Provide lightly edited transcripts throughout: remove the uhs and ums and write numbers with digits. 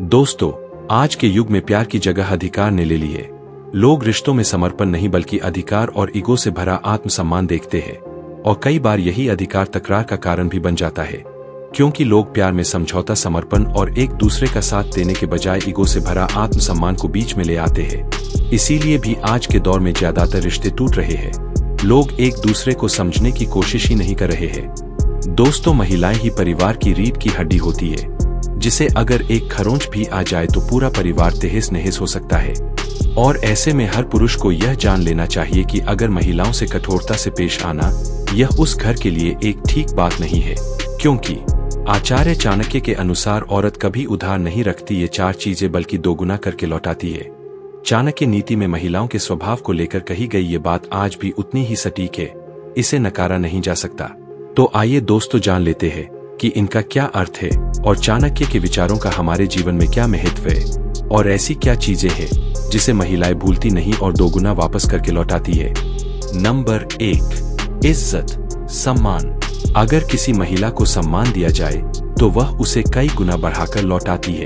दोस्तों, आज के युग में प्यार की जगह अधिकार ने ले ली है। लोग रिश्तों में समर्पण नहीं बल्कि अधिकार और ईगो से भरा आत्मसम्मान देखते हैं, और कई बार यही अधिकार तकरार का कारण भी बन जाता है, क्योंकि लोग प्यार में समझौता, समर्पण और एक दूसरे का साथ देने के बजाय ईगो से भरा आत्मसम्मान को बीच में ले आते हैं। इसीलिए भी आज के दौर में ज्यादातर रिश्ते टूट रहे हैं। लोग एक दूसरे को समझने की कोशिश ही नहीं कर रहे हैं। दोस्तों, महिलाएं ही परिवार की रीढ़ की हड्डी होती है, जिसे अगर एक खरोंच भी आ जाए तो पूरा परिवार तहस नहस हो सकता है। और ऐसे में हर पुरुष को यह जान लेना चाहिए कि अगर महिलाओं से कठोरता से पेश आना, यह उस घर के लिए एक ठीक बात नहीं है, क्योंकि आचार्य चाणक्य के अनुसार औरत कभी उधार नहीं रखती ये 4 चीजें बल्कि दोगुना करके लौटाती है। चाणक्य नीति में महिलाओं के स्वभाव को लेकर कही गई ये बात आज भी उतनी ही सटीक है, इसे नकारा नहीं जा सकता। तो आइए दोस्तों, जान लेते हैं कि इनका क्या अर्थ है और चाणक्य के विचारों का हमारे जीवन में क्या महत्व है, और ऐसी क्या चीजें हैं जिसे महिलाएं भूलती नहीं और दोगुना वापस करके लौटाती है। नंबर 1, इज्जत, सम्मान। अगर किसी महिला को सम्मान दिया जाए तो वह उसे कई गुना बढ़ाकर लौटाती है।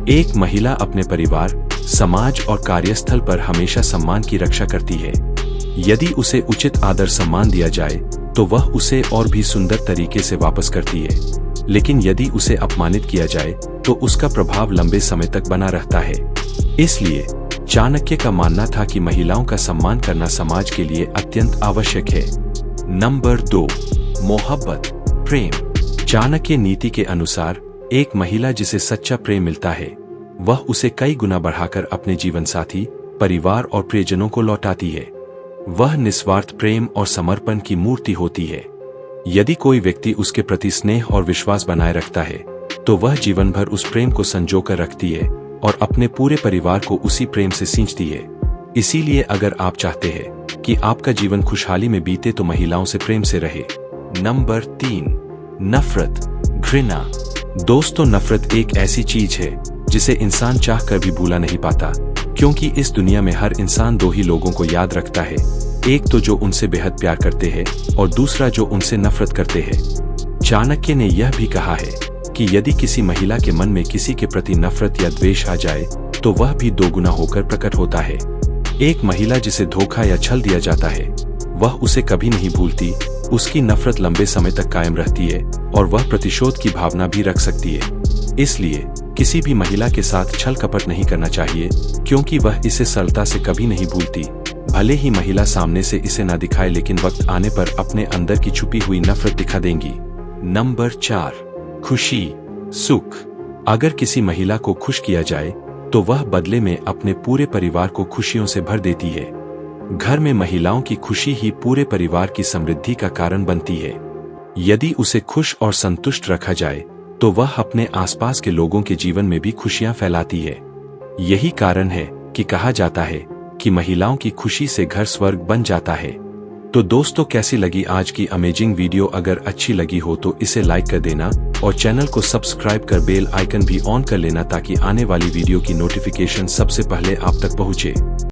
एक महिला अपने परिवार, समाज और कार्यस्थल पर हमेशा सम्मान की रक्षा करती है। यदि उसे उचित आदर सम्मान दिया जाए तो वह उसे और भी सुंदर तरीके से वापस करती है, लेकिन यदि उसे अपमानित किया जाए तो उसका प्रभाव लंबे समय तक बना रहता है। इसलिए चाणक्य का मानना था कि महिलाओं का सम्मान करना समाज के लिए अत्यंत आवश्यक है। नंबर 2, मोहब्बत, प्रेम। चाणक्य नीति के अनुसार एक महिला जिसे सच्चा प्रेम मिलता है, वह उसे कई गुना बढ़ाकर अपने जीवन साथी, परिवार और प्रियजनों को लौटाती है। वह निस्वार्थ प्रेम और समर्पण की मूर्ति होती है। यदि कोई व्यक्ति उसके प्रति स्नेह और विश्वास बनाए रखता है तो वह जीवन भर उस प्रेम को संजोकर रखती है और अपने पूरे परिवार को उसी प्रेम से सींचती है। इसीलिए अगर आप चाहते हैं कि आपका जीवन खुशहाली में बीते तो महिलाओं से प्रेम से रहे। नंबर 3, नफरत, घृणा। दोस्तों, नफरत एक ऐसी चीज है जिसे इंसान चाहकर भी भूला नहीं पाता, क्योंकि इस दुनिया में हर इंसान 2 ही लोगों को याद रखता है, एक तो जो उनसे बेहद प्यार करते हैं और दूसरा जो उनसे नफरत करते हैं। चाणक्य ने यह भी कहा है कि यदि किसी महिला के मन में किसी के प्रति नफरत या द्वेष आ जाए तो वह भी दोगुना होकर प्रकट होता है। एक महिला जिसे धोखा या छल दिया जाता है, वह उसे कभी नहीं भूलती, उसकी नफरत लंबे समय तक कायम रहती है और वह प्रतिशोध की भावना भी रख सकती है। इसलिए किसी भी महिला के साथ छल कपट नहीं करना चाहिए, क्योंकि वह इसे सरलता से कभी नहीं भूलती। भले ही महिला सामने से इसे ना दिखाए, लेकिन वक्त आने पर अपने अंदर की छुपी हुई नफरत दिखा देंगी। नंबर 4, खुशी, सुख। अगर किसी महिला को खुश किया जाए तो वह बदले में अपने पूरे परिवार को खुशियों से भर देती है। घर में महिलाओं की खुशी ही पूरे परिवार की समृद्धि का कारण बनती है। यदि उसे खुश और संतुष्ट रखा जाए तो वह अपने आसपास के लोगों के जीवन में भी खुशियां फैलाती है। यही कारण है कि कहा जाता है कि महिलाओं की खुशी से घर स्वर्ग बन जाता है। तो दोस्तों, कैसी लगी आज की अमेजिंग वीडियो? अगर अच्छी लगी हो तो इसे लाइक कर देना और चैनल को सब्सक्राइब कर बेल आइकन भी ऑन कर लेना, ताकि आने वाली वीडियो की नोटिफिकेशन सबसे पहले आप तक पहुंचे।